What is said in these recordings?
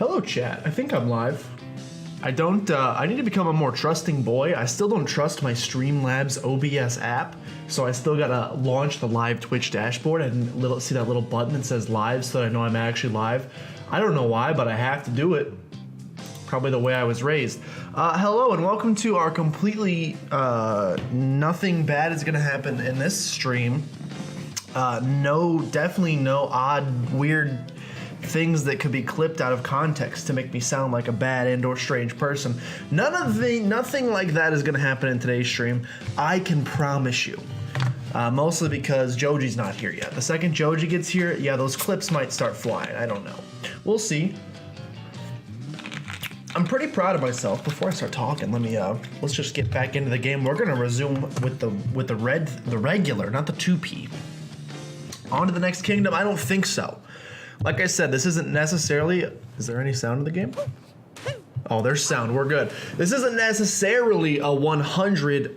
Hello chat, I think I'm live. I need to become a more trusting boy. I still don't trust my Streamlabs OBS app, so I still gotta launch the live Twitch dashboard and see that little button that says live so that I know I'm actually live. I don't know why, but I have to do it. Probably the way I was raised. Hello and welcome to our completely nothing bad is gonna happen in this stream. Definitely no odd, weird things that could be clipped out of context to make me sound like a bad and/or strange person. Nothing like that is gonna happen in today's stream. I can promise you. Mostly because Joji's not here yet. The second Joji gets here, yeah, those clips might start flying. I don't know. We'll see. I'm pretty proud of myself. Before I start talking, let's just get back into the game. We're gonna resume with the regular, not the 2P. On to the next kingdom? I don't think so. Like I said, this isn't necessarily, is there any sound in the game? Oh, there's sound, we're good. This isn't necessarily a 100%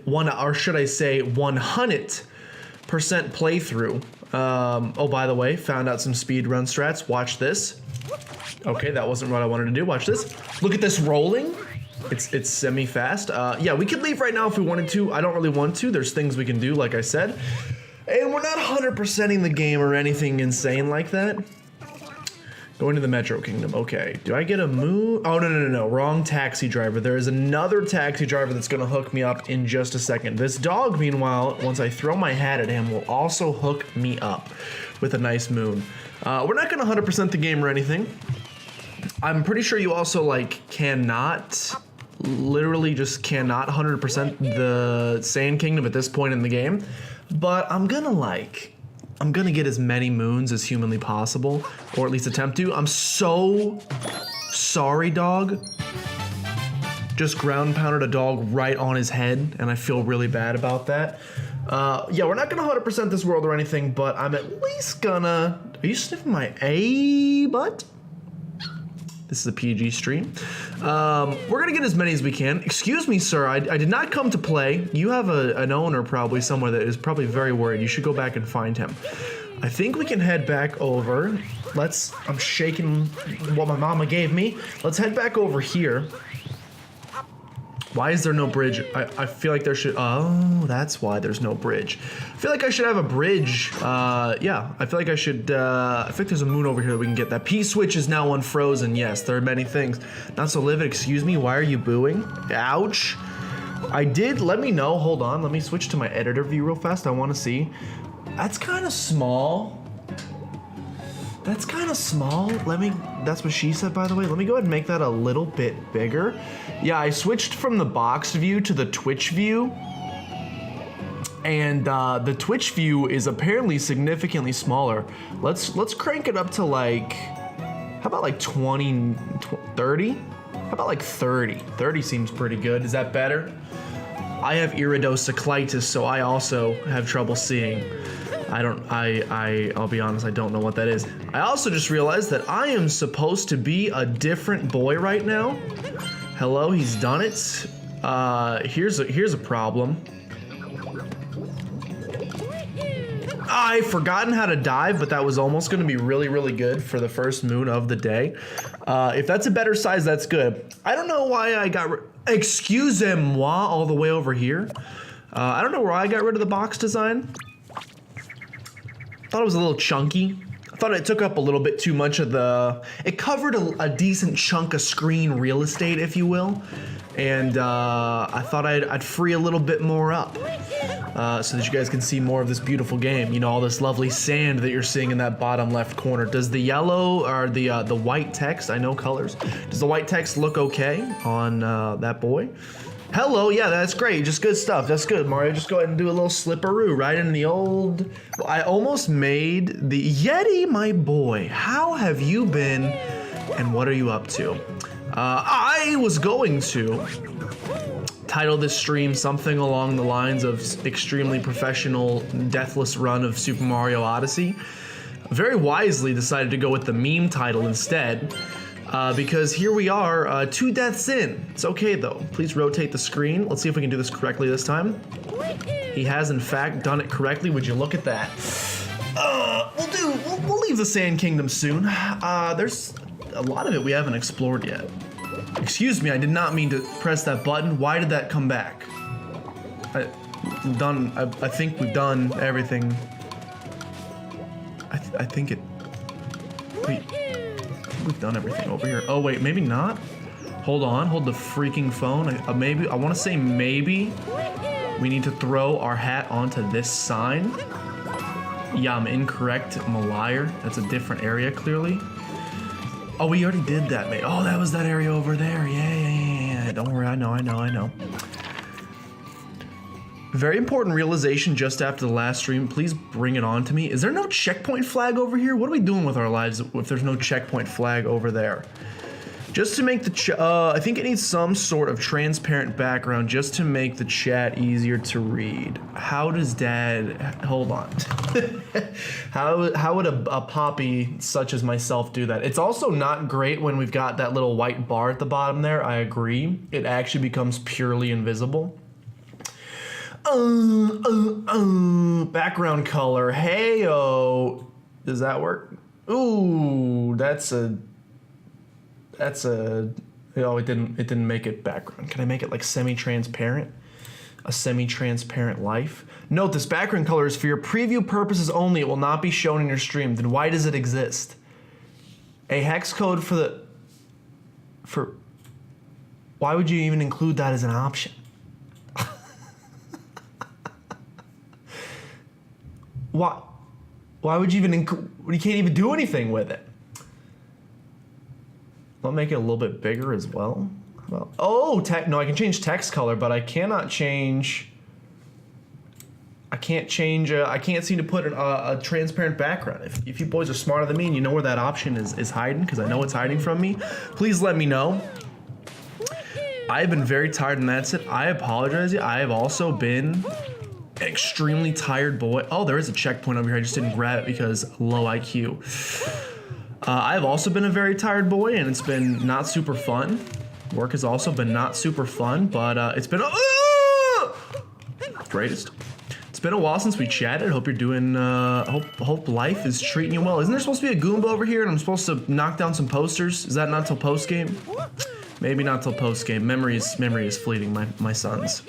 playthrough. Oh, by the way, found out some speedrun strats. Watch this. Okay, that wasn't what I wanted to do. Watch this. Look at this rolling. It's semi-fast. Yeah, we could leave right now if we wanted to. I don't really want to. There's things we can do, like I said. And we're not 100%ing the game or anything insane like that. Going to the Metro Kingdom. Okay, do I get a move? Oh, no. Wrong taxi driver. There is another taxi driver that's gonna hook me up in just a second. This dog, meanwhile, once I throw my hat at him, will also hook me up with a nice moon. We're not gonna 100% the game or anything. I'm pretty sure you also, literally just cannot 100% the Sand Kingdom at this point in the game. But I'm gonna get as many moons as humanly possible, or at least attempt to. I'm so sorry, dog. Just ground pounded a dog right on his head, and I feel really bad about that. Yeah, we're not gonna 100% this world or anything, but I'm at least gonna... Are you sniffing my butt? This is a PG stream. We're gonna get as many as we can. Excuse me, sir, I did not come to play. You have an owner probably somewhere that is probably very worried. You should go back and find him. I think we can head back over. I'm shaking what my mama gave me. Let's head back over here. Why is there no bridge? I feel like there should, oh, that's why there's no bridge. I feel like I should have a bridge. Yeah, I feel like I should, I think there's a moon over here that we can get. That P-switch is now unfrozen. Yes, there are many things. Not so livid, excuse me, why are you booing? Ouch. Let me know, hold on. Let me switch to my editor view real fast. I wanna see. That's kind of small. That's kind of small. That's what she said, by the way. Let me go ahead and make that a little bit bigger. Yeah, I switched from the box view to the Twitch view. And the Twitch view is apparently significantly smaller. Let's crank it up to how about 20, 30? How about 30? 30 seems pretty good. Is that better? I have iridocyclitis, so I also have trouble seeing. I'll be honest, I don't know what that is. I also just realized that I am supposed to be a different boy right now. Hello, he's done it. Here's a problem. I've forgotten how to dive, but that was almost gonna be really, really good for the first moon of the day. If that's a better size, that's good. I don't know why I got excusez-moi all the way over here. I don't know why I got rid of the box design. I thought it was a little chunky. I thought it took up a little bit too much of it covered a decent chunk of screen real estate, if you will. And I thought I'd free a little bit more up so that you guys can see more of this beautiful game. You know, all this lovely sand that you're seeing in that bottom left corner. Does the yellow or the white text, I know colors, does the white text look okay on that boy? Hello, yeah, that's great. Just good stuff. That's good, Mario. Just go ahead and do a little slipperoo right in the old... Well, I almost made the Yeti, my boy. How have you been, and what are you up to? I was going to title this stream something along the lines of extremely professional, deathless run of Super Mario Odyssey. Very wisely decided to go with the meme title instead. Because here we are, 2 deaths in. It's okay though. Please rotate the screen. Let's see if we can do this correctly this time. He has in fact done it correctly. Would you look at that? We'll leave the Sand Kingdom soon. There's a lot of it we haven't explored yet. Excuse me, I did not mean to press that button. Why did that come back? I think we've done everything. I think it. Wait, we've done everything over here. Oh wait, maybe not. Hold on, hold the freaking phone. Maybe I want to say maybe we need to throw our hat onto this sign. Yeah, I'm incorrect. I'm a liar. That's a different area, clearly. Oh, we already did that, mate. Oh, that was that area over there. Yeah. Don't worry, I know. Very important realization just after the last stream. Please bring it on to me. Is there no checkpoint flag over here? What are we doing with our lives if there's no checkpoint flag over there? Just to make the I think it needs some sort of transparent background just to make the chat easier to read. How does dad, hold on. How would a poppy such as myself do that? It's also not great when we've got that little white bar at the bottom there. I agree. It actually becomes purely invisible. Background color. Heyo. Does that work? Ooh, that's a, oh, it didn't make it background. Can I make it like semi-transparent? A semi-transparent life? Note, this background color is for your preview purposes only. It will not be shown in your stream. Then why does it exist? A hex code why would you even include that as an option? Why would you even you can't even do anything with it. I'll make it a little bit bigger as well. Oh, no, I can change text color, but I cannot change. I can't seem to put a transparent background. If you boys are smarter than me and you know where that option is hiding, because I know it's hiding from me, please let me know. I have been very tired, and that's it. I apologize. I have also been an extremely tired boy. Oh, there is a checkpoint over here. I just didn't grab it because low IQ. I've also been a very tired boy, and it's been not super fun. Work has also been not super fun, but it's been greatest. It's been a while since we chatted. Hope you're doing. Hope life is treating you well. Isn't there supposed to be a Goomba over here, and I'm supposed to knock down some posters? Is that not till post game? Maybe not till post game. Memory is fleeting, my sons.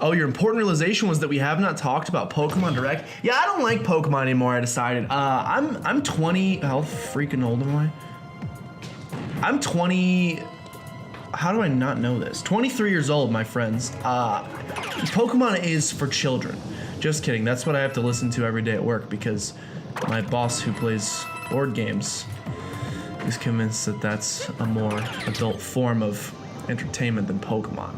Oh, your important realization was that we have not talked about Pokemon Direct. Yeah, I don't like Pokemon anymore, I decided. I'm 20, how freaking old am I? I'm 20, how do I not know this? 23 years old, my friends. Pokemon is for children. Just kidding, that's what I have to listen to every day at work because my boss who plays board games is convinced that that's a more adult form of entertainment than Pokemon.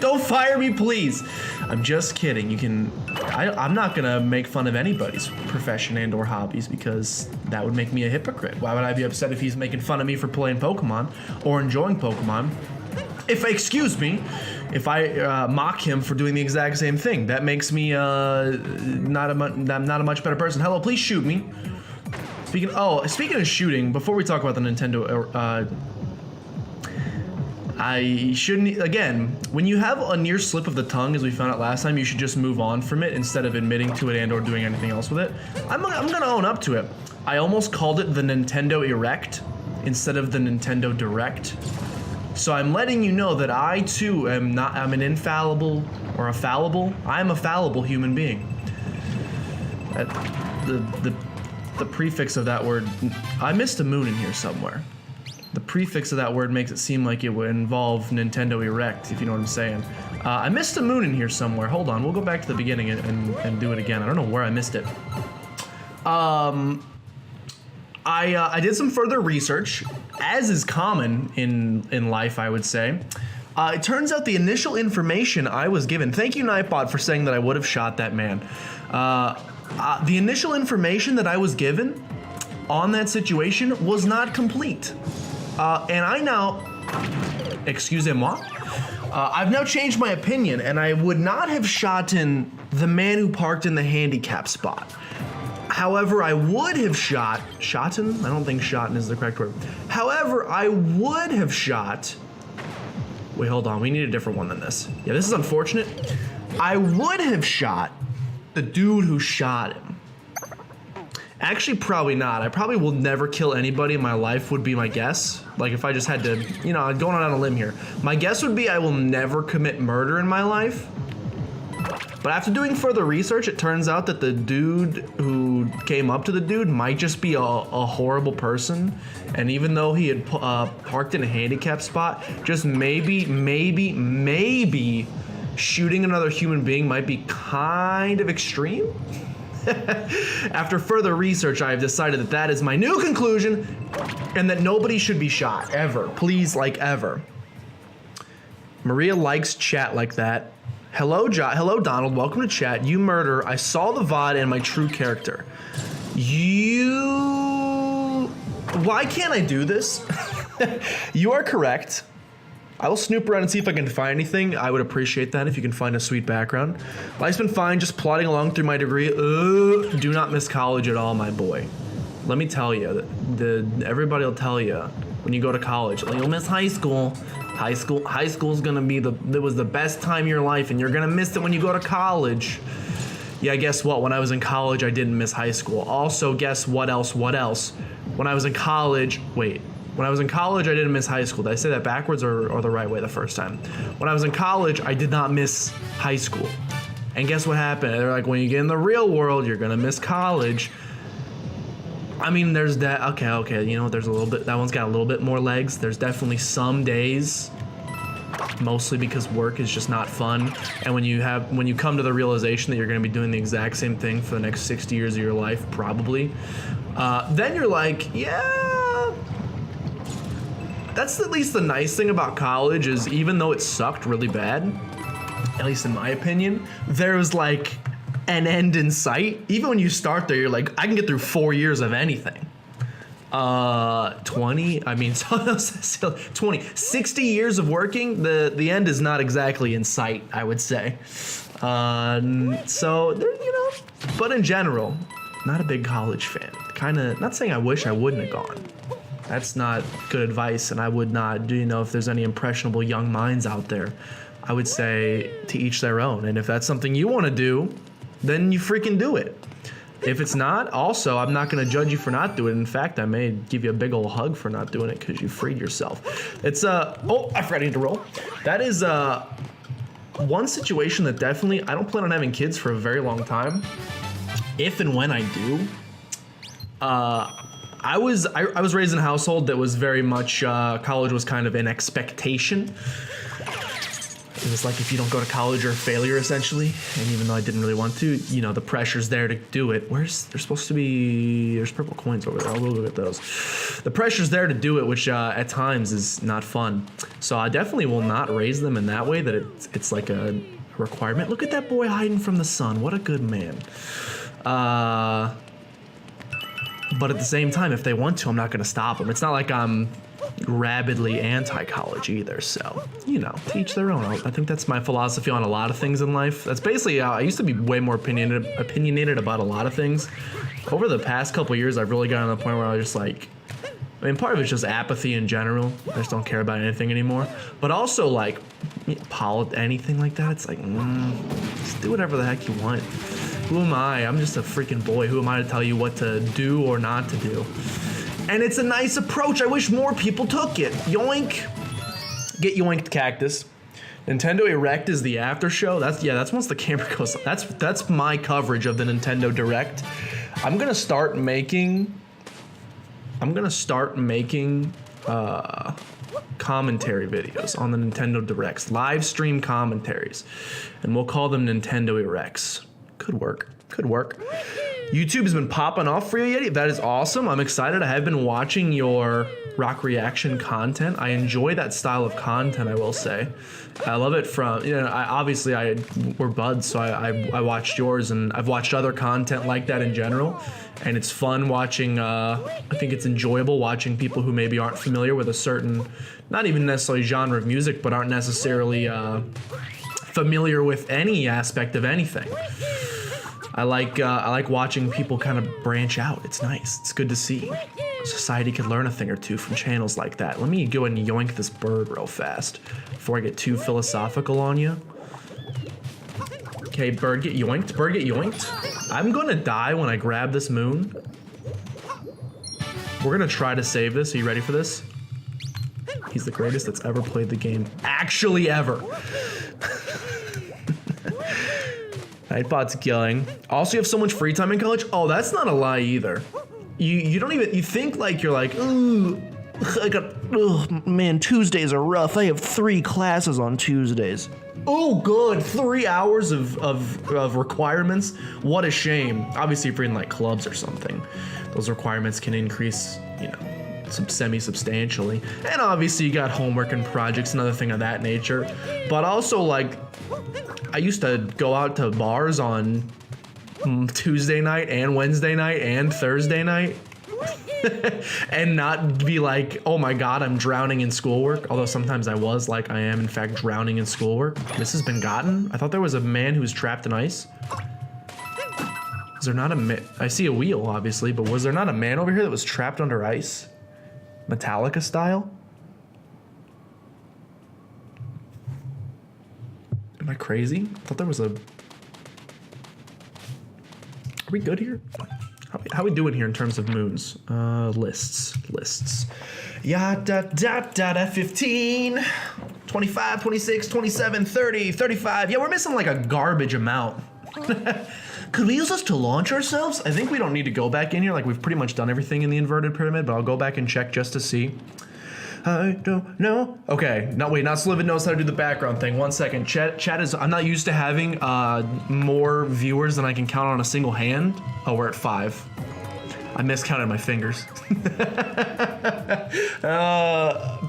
Don't fire me, please. I'm just kidding. I'm not gonna make fun of anybody's profession and or hobbies because that would make me a hypocrite. Why would I be upset if he's making fun of me for playing Pokemon or enjoying Pokemon? If I mock him for doing the exact same thing, that makes me not a much better person. Hello, please shoot me. Speaking of shooting, before we talk about the Nintendo, I shouldn't, again, when you have a near slip of the tongue, as we found out last time, you should just move on from it instead of admitting to it and or doing anything else with it. I'm gonna own up to it. I almost called it the Nintendo Erect instead of the Nintendo Direct. So I'm letting you know that I too I'm a fallible human being. The prefix of that word, I missed a moon in here somewhere. The prefix of that word makes it seem like it would involve Nintendo Erect, if you know what I'm saying. I missed a moon in here somewhere. Hold on, we'll go back to the beginning and do it again. I don't know where I missed it. I did some further research, as is common in life, I would say. It turns out the initial information I was given, thank you Nightbot for saying that I would have shot that man. The initial information that I was given on that situation was not complete. And I now, excusez-moi, I've now changed my opinion, and I would not have shot the man who parked in the handicap spot. However, I would have shot I don't think shotten is the correct word. However, I would have shot, wait, hold on, we need a different one than this. Yeah, this is unfortunate. I would have shot the dude who shot him. Actually, probably not. I probably will never kill anybody in my life would be my guess. Like if I just had to, you know, I'm going on a limb here. My guess would be I will never commit murder in my life. But after doing further research, it turns out that the dude who came up to the dude might just be a horrible person. And even though he had parked in a handicap spot, just maybe shooting another human being might be kind of extreme. After further research, I have decided that that is my new conclusion and that nobody should be shot, ever. Please, like, ever. Maria likes chat like that. Hello, hello, Donald. Welcome to chat. You murder. I saw the VOD and my true character. You... Why can't I do this? You are correct. I will snoop around and see if I can find anything. I would appreciate that if you can find a sweet background. Life's been fine, just plodding along through my degree. Do not miss college at all, my boy. Let me tell you, everybody will tell you when you go to college, you'll miss high school. High school's gonna be it was the best time of your life, and you're gonna miss it when you go to college. Yeah, guess what? When I was in college, I didn't miss high school. Also, guess what else? When I was in college, when I was in college, I didn't miss high school. Did I say that backwards or the right way the first time? When I was in college, I did not miss high school. And guess what happened? They're like, when you get in the real world, you're gonna miss college. I mean, there's that, okay, you know, there's a little bit, that one's got a little bit more legs. There's definitely some days, mostly because work is just not fun. And when you come to the realization that you're gonna be doing the exact same thing for the next 60 years of your life, probably, then you're like, yeah, that's at least the nice thing about college is even though it sucked really bad, at least in my opinion, there was like an end in sight. Even when you start there, you're like, I can get through 4 years of anything. 20, I mean, 20, 60 years of working, the end is not exactly in sight, I would say. So, you know, but in general, not a big college fan. Kinda, not saying I wish I wouldn't have gone. That's not good advice, and I would not, do you know, if there's any impressionable young minds out there, I would say to each their own. And if that's something you want to do, then you freaking do it. If it's not, also, I'm not going to judge you for not doing it. In fact, I may give you a big old hug for not doing it because you freed yourself. It's, oh, I forgot I need to roll. That is, one situation that definitely, I don't plan on having kids for a very long time. If and when I do, I was raised in a household that was very much, college was kind of an expectation. It was like if you don't go to college, you're a failure, essentially. And even though I didn't really want to, you know, the pressure's there to do it. There's supposed to be, there's purple coins over there. I'll go look at those. The pressure's there to do it, which at times is not fun. So I definitely will not raise them in that way, that it's like a requirement. Look at that boy hiding from the sun. What a good man. But at the same time, if they want to, I'm not going to stop them. It's not like I'm rabidly anti-college either, so, you know, to each their own. I think that's my philosophy on a lot of things in life. That's basically, I used to be way more opinionated about a lot of things. Over the past couple years, I've really gotten to the point where I was just like, I mean, part of it's just apathy in general. I just don't care about anything anymore. But also, like, anything like that, it's like, just do whatever the heck you want. Who am I? I'm just a freaking boy. Who am I to tell you what to do or not to do? And it's a nice approach. I wish more people took it. Yoink. Get yoinked, cactus. Nintendo Direct is the after show. That's once the camera goes. That's my coverage of the Nintendo Direct. I'm gonna start making commentary videos on the Nintendo Directs, live stream commentaries, and we'll call them Nintendo Directs. Could work. YouTube has been popping off for you, Yeti. That is awesome. I'm excited. I have been watching your rock reaction content. I enjoy that style of content, I will say. I love it from, you know, we're buds, so I watched yours, and I've watched other content like that in general. And it's fun watching, I think it's enjoyable watching people who maybe aren't familiar with a certain, not even necessarily genre of music, but aren't necessarily familiar with any aspect of anything. I like watching people kind of branch out. It's nice. It's good to see. Society could learn a thing or two from channels like that. Let me go and yoink this bird real fast before I get too philosophical on you. Okay, bird get yoinked. Bird get yoinked. I'm gonna die when I grab this moon. We're gonna try to save this. Are you ready for this? He's the greatest that's ever played the game. Actually ever. Nightbot's killing. Also, you have so much free time in college? Oh, that's not a lie either. You don't even, you think like you're like, ooh, man, Tuesdays are rough. I have 3 classes on Tuesdays. Oh, good. 3 hours of requirements. What a shame. Obviously, if you're in like clubs or something, those requirements can increase, you know, semi-substantially. And obviously, you got homework and projects and other thing of that nature. But also, like, I used to go out to bars on Tuesday night and Wednesday night and Thursday night. And not be like, oh my god, I'm drowning in schoolwork. Although sometimes I was like, I am in fact drowning in schoolwork. This has been gotten. I thought there was a man who was trapped in ice. Is there not a I see a wheel, obviously, but was there not a man over here that was trapped under ice? Metallica style? Am I crazy? I thought there was a... Are we good here? How we doing here in terms of moons? Lists. Yeah, da 15, 25, 26, 27, 30, 35. Yeah, we're missing like a garbage amount. Could we use this to launch ourselves? I think we don't need to go back in here. Like, we've pretty much done everything in the inverted pyramid, but I'll go back and check just to see. I don't know. Okay, no, wait, not Sliven knows how to do the background thing. 1 second. Chat is, I'm not used to having more viewers than I can count on a single hand. Oh, we're at 5. I miscounted my fingers.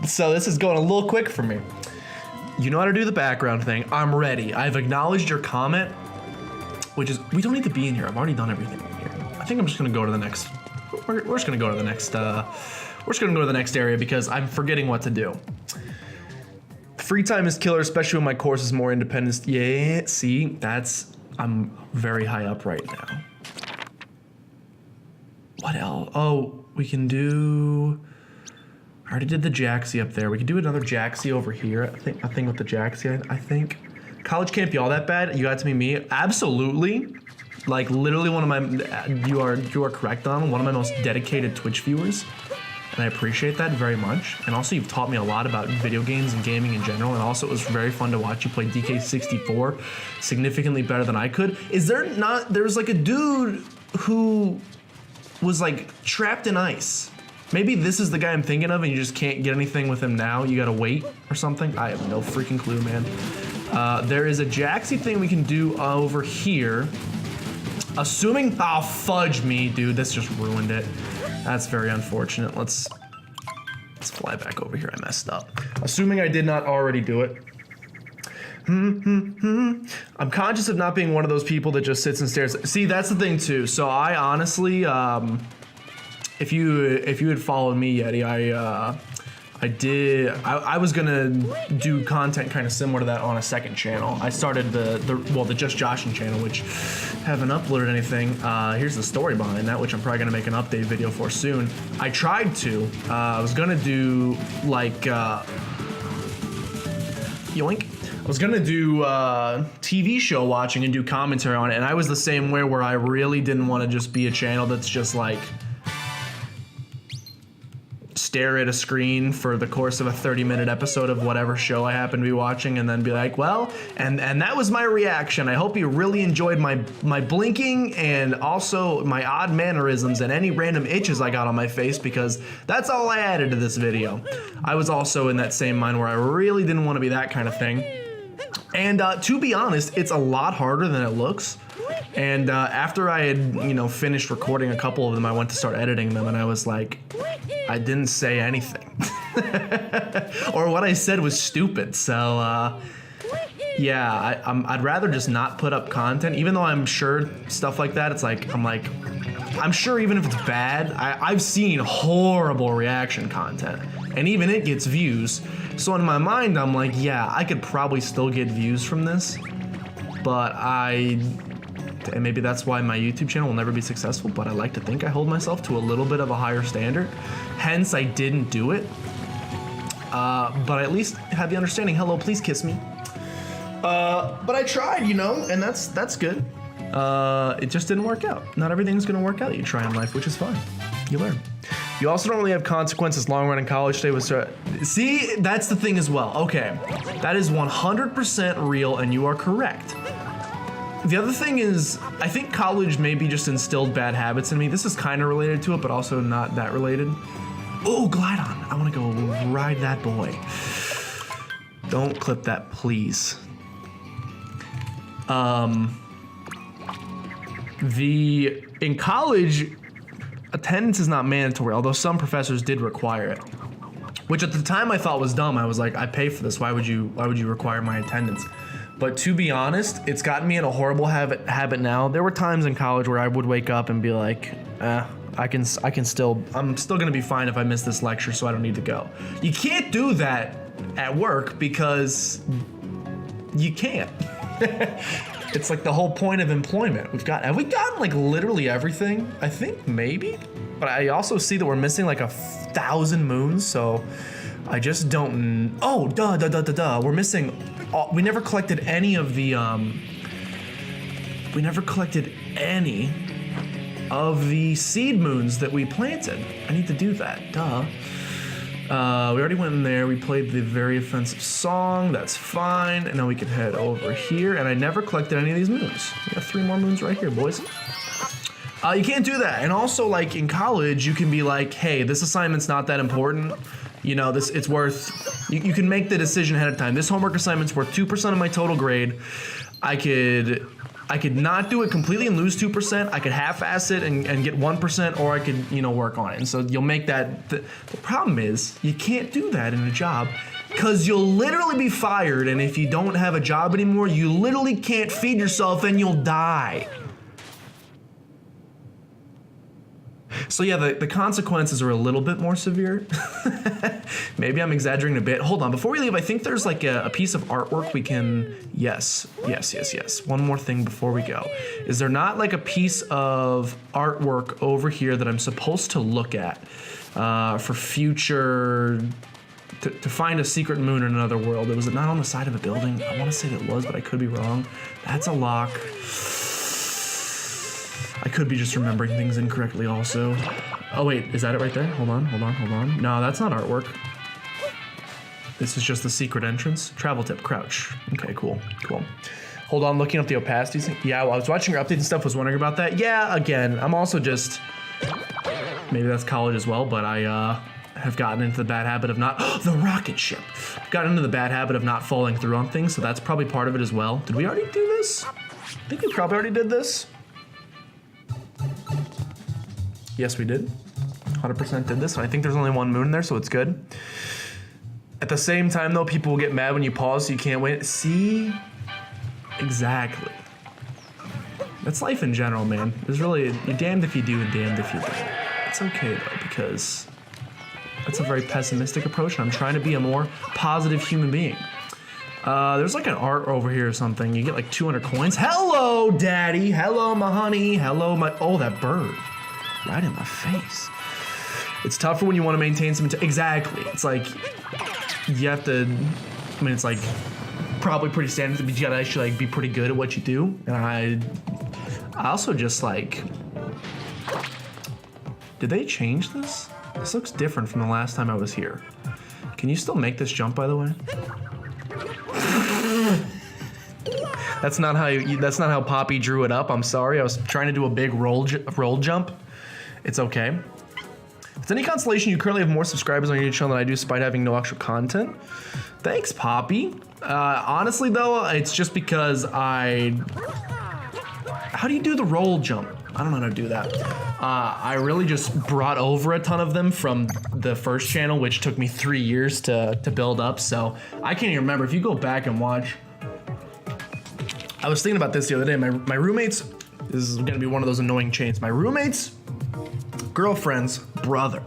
So this is going a little quick for me. You know how to do the background thing. I'm ready. I've acknowledged your comment, which is, we don't need to be in here. I've already done everything in here. I think I'm just gonna go to the next, we're just gonna go to the next, we're just gonna go to the next area because I'm forgetting what to do. Free time is killer, especially when my course is more independent. Yeah, see, that's, I'm very high up right now. What else? Oh, we can do, I already did the Jaxie up there. We can do another Jaxie over here. I think with the Jaxie, I think. College can't be all that bad. You got to be me. Absolutely. Like literally one of my, you are correct on, one of my most dedicated Twitch viewers. And I appreciate that very much. And also you've taught me a lot about video games and gaming in general. And also it was very fun to watch you play DK64 significantly better than I could. Is there not, there's like a dude who was like trapped in ice. Maybe this is the guy I'm thinking of and you just can't get anything with him now. You gotta wait or something. I have no freaking clue, man. There is a Jaxie thing we can do over here. Assuming, oh, fudge me, dude. This just ruined it. That's very unfortunate. Let's fly back over here. I messed up. Assuming I did not already do it. I'm conscious of not being one of those people that just sits and stares. See, that's the thing too. So I honestly, if you had followed me, Yeti, I was gonna do content kind of similar to that on a second channel. I started the Just Joshin channel, which haven't uploaded anything. Here's the story behind that, which I'm probably gonna make an update video for soon. I tried to. I was gonna do like yoink. I was gonna do TV show watching and do commentary on it, and I was the same way where I really didn't want to just be a channel that's just like stare at a screen for the course of a 30-minute episode of whatever show I happen to be watching and then be like, well, and that was my reaction. I hope you really enjoyed my blinking and also my odd mannerisms and any random itches I got on my face, because that's all I added to this video. I was also in that same mind where I really didn't want to be that kind of thing. And to be honest, it's a lot harder than it looks. And after I had, finished recording a couple of them, I went to start editing them, and I was like, I didn't say anything. Or what I said was stupid. So, yeah, I'd rather just not put up content, even though I'm sure stuff like that, it's like, I'm sure even if it's bad, I've seen horrible reaction content, and even it gets views. So in my mind, I'm like, yeah, I could probably still get views from this, but and maybe that's why my YouTube channel will never be successful, but I like to think I hold myself to a little bit of a higher standard. Hence, I didn't do it. But I at least had the understanding, hello, please kiss me. But I tried, and that's good. It just didn't work out. Not everything's gonna work out you try in life, which is fine. You learn. You also don't really have consequences long run in college. Stay with see, that's the thing as well. Okay, that is 100% real, and you are correct. The other thing is, I think college maybe just instilled bad habits in me. This is kind of related to it, but also not that related. Oh, Glidon. I want to go ride that boy. Don't clip that, please. In college, attendance is not mandatory, although some professors did require it. Which at the time I thought was dumb. I was like, I pay for this. Why would you require my attendance? But to be honest, it's gotten me in a horrible habit now. There were times in college where I would wake up and be like, I'm still gonna be fine if I miss this lecture, so I don't need to go. You can't do that at work because you can't. It's like the whole point of employment. Have we gotten like literally everything? I think maybe, but I also see that we're missing like 1,000 moons, so I just don't. Oh, duh. We're missing. We never collected any of the. We never collected any of the seed moons that we planted. I need to do that. Duh. We already went in there. We played the very offensive song. That's fine. And now we can head over here. And I never collected any of these moons. We got 3 more moons right here, boys. You can't do that. And also, like in college, you can be like, hey, this assignment's not that important. You know, it's worth. You can make the decision ahead of time. This homework assignment's worth 2% of my total grade. I could not do it completely and lose 2%. I could half-ass it and get 1%, or I could, work on it. And so you'll make that. The problem is you can't do that in a job because you'll literally be fired. And if you don't have a job anymore, you literally can't feed yourself and you'll die. So yeah, the consequences are a little bit more severe. Maybe I'm exaggerating a bit. Hold on, before we leave, I think there's like a piece of artwork we can, yes. One more thing before we go. Is there not like a piece of artwork over here that I'm supposed to look at for future, to find a secret moon in another world? Was it not on the side of a building? I want to say that it was, but I could be wrong. That's a lock. I could be just remembering things incorrectly also. Oh wait, is that it right there? Hold on. No, that's not artwork. This is just the secret entrance. Travel tip, crouch. Okay, cool. Hold on, looking up the opacities. Yeah, well, I was watching your updates and stuff, was wondering about that. Yeah, again, I'm also just, maybe that's college as well, but I have gotten into the bad habit of not, the rocket ship. I've gotten into the bad habit of not falling through on things, so that's probably part of it as well. Did we already do this? I think we probably already did this. Yes, we did. 100% did this. And I think there's only 1 moon there, so it's good. At the same time, though, people will get mad when you pause, so you can't wait. See? Exactly. That's life in general, man. There's really, you're damned if you do and damned if you don't. It's okay, though, because that's a very pessimistic approach, and I'm trying to be a more positive human being. There's like an art over here or something. You get like 200 coins. Hello, daddy. Hello, my honey. Hello, my, oh, that bird. Right in my face. It's tougher when you want to maintain some, exactly. It's like, you have to, I mean, it's like probably pretty standard, but you gotta actually like be pretty good at what you do. And I also just like, did they change this? This looks different from the last time I was here. Can you still make this jump, by the way? That's not how Poppy drew it up. I'm sorry. I was trying to do a big roll jump. It's okay. If it's any consolation, you currently have more subscribers on your channel than I do, despite having no extra content. Thanks, Poppy. Honestly, though, it's just because how do you do the roll jump? I don't know how to do that. I really just brought over a ton of them from the first channel, which took me 3 years to build up. So I can't even remember. If you go back and watch, I was thinking about this the other day. My roommates, this is gonna be one of those annoying chains. My roommate's girlfriend's brother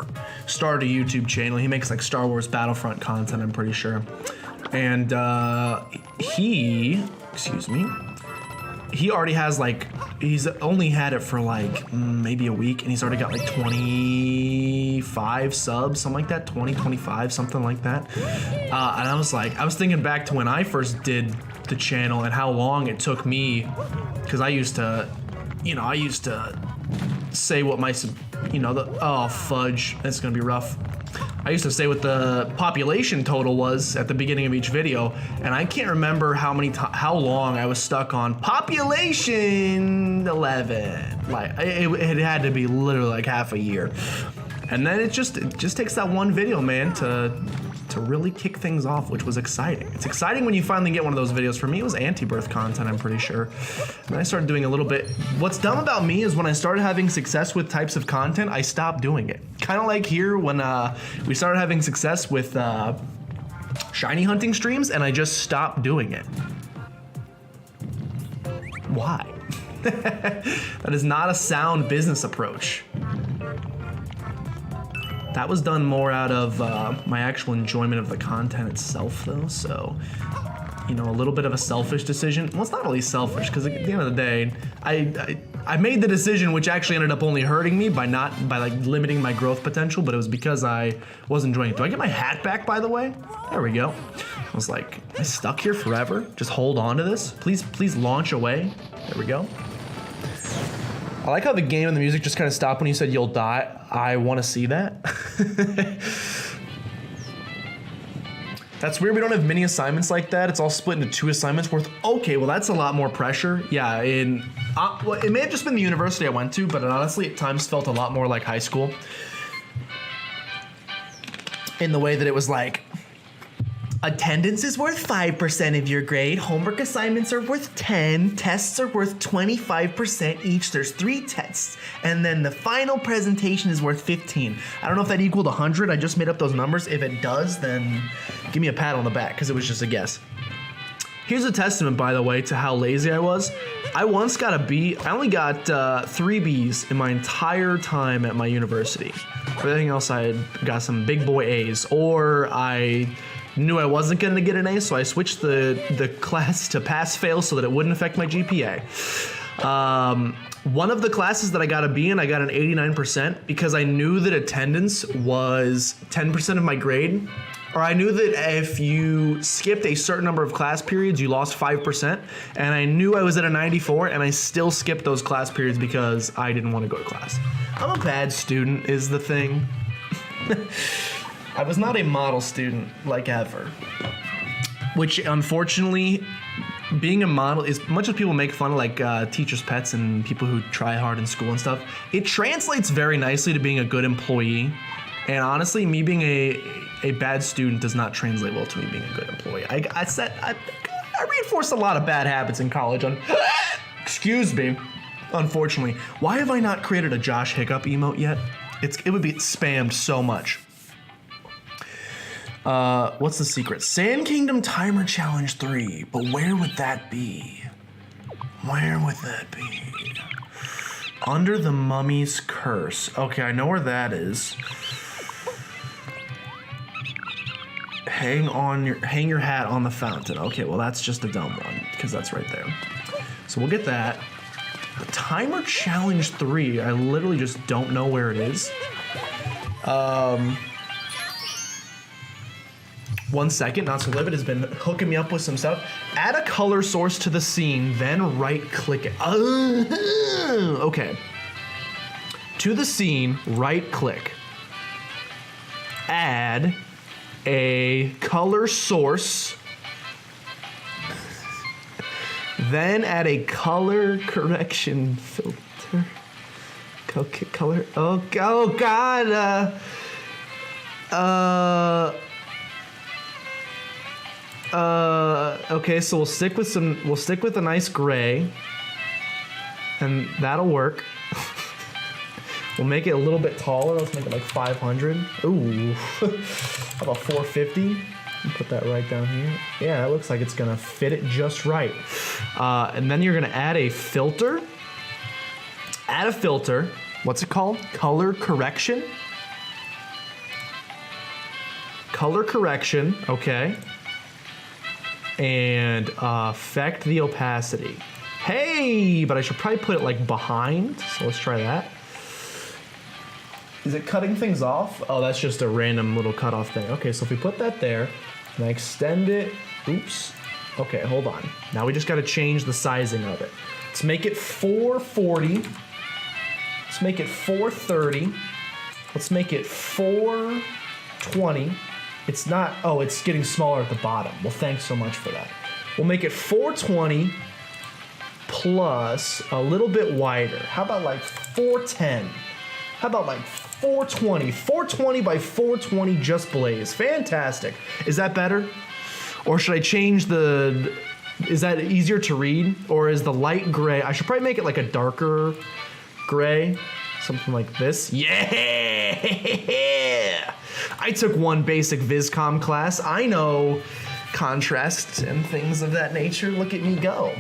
started a YouTube channel. He makes like Star Wars Battlefront content, I'm pretty sure. And he already has like, he's only had it for like maybe a week, and he's already got like 25 subs, something like that, 20, 25, something like that. And I was thinking back to when I first did the channel and how long it took me, because I used to say what my you know, oh fudge, it's gonna be rough. I used to say what the population total was at the beginning of each video, and I can't remember how long I was stuck on population 11. Like it had to be literally like half a year. And then it just takes that one video, man, to really kick things off, which was exciting. It's exciting when you finally get one of those videos. For me, it was anti-birth content, I'm pretty sure. And I started doing a little bit. What's dumb about me is when I started having success with types of content, I stopped doing it. Kind of like here when we started having success with shiny hunting streams, and I just stopped doing it. Why? That is not a sound business approach. That was done more out of my actual enjoyment of the content itself, though. So, you know, a little bit of a selfish decision. Well, it's not really selfish, because at the end of the day, I made the decision, which actually ended up only hurting me by like limiting my growth potential. But it was because I was enjoying it. Do I get my hat back, by the way? There we go. I was like, am I stuck here forever? Just hold on to this. Please launch away. There we go. I like how the game and the music just kind of stopped when you said you'll die. I want to see that. That's weird, we don't have mini assignments like that. It's all split into 2 assignments worth. Okay, well that's a lot more pressure. Yeah, well, it may have just been the university I went to, but it honestly at times felt a lot more like high school. In the way that it was like, attendance is worth 5% of your grade, homework assignments are worth 10, tests are worth 25% each, there's 3 tests, and then the final presentation is worth 15. I don't know if that equaled 100, I just made up those numbers. If it does, then give me a pat on the back, because it was just a guess. Here's a testament, by the way, to how lazy I was. I once got a B. I only got 3 Bs in my entire time at my university. For everything else, I had got some big boy A's, or I knew I wasn't gonna get an A, so I switched the class to pass-fail so that it wouldn't affect my GPA. One of the classes that I got a B in, I got an 89% because I knew that attendance was 10% of my grade, or I knew that if you skipped a certain number of class periods, you lost 5%, and I knew I was at a 94, and I still skipped those class periods because I didn't want to go to class. I'm a bad student is the thing. I was not a model student, like ever. Which, unfortunately, being a model, as much as people make fun of like teachers' pets and people who try hard in school and stuff, it translates very nicely to being a good employee. And honestly, me being a bad student does not translate well to me being a good employee. I reinforced a lot of bad habits in college. Excuse me. Unfortunately, why have I not created a Josh Hiccup emote yet? It would be spammed so much. What's the secret? Sand Kingdom Timer Challenge 3, but where would that be? Where would that be? Under the Mummy's Curse. Okay, I know where that is. Hang your hat on the fountain. Okay, well that's just a dumb one, because that's right there. So we'll get that. The Timer Challenge 3, I literally just don't know where it is. 1 second, Not So Livid has been hooking me up with some stuff. Add a color source to the scene, then right-click it. Okay. To the scene, right-click. Add a color source. Then add a color correction filter. Okay, color. Oh God. Okay, so we'll stick with a nice gray, and that'll work. We'll make it a little bit taller. Let's make it like 500. Ooh, how about 450? Put that right down here. Yeah, that looks like it's gonna fit it just right. And then you're gonna add a filter. Add a filter. What's it called? Color correction. Color correction. Okay. And affect the opacity. Hey, but I should probably put it like behind. So let's try that. Is it cutting things off? Oh, that's just a random little cutoff thing. Okay, so if we put that there, and I extend it, oops. Okay, hold on. Now we just gotta change the sizing of it. Let's make it 440. Let's Let's make it 430. Let's make it 420. It's not, oh, it's getting smaller at the bottom. Well, thanks so much for that. We'll make it 420 plus a little bit wider. How about like 410? How about like 420? 420 by 420 just blaze. Fantastic. Is that better? Or should I change the, is that easier to read? Or is the light gray, I should probably make it like a darker gray. Something like this. Yeah! I took one basic Viscom class. I know contrasts and things of that nature. Look at me go.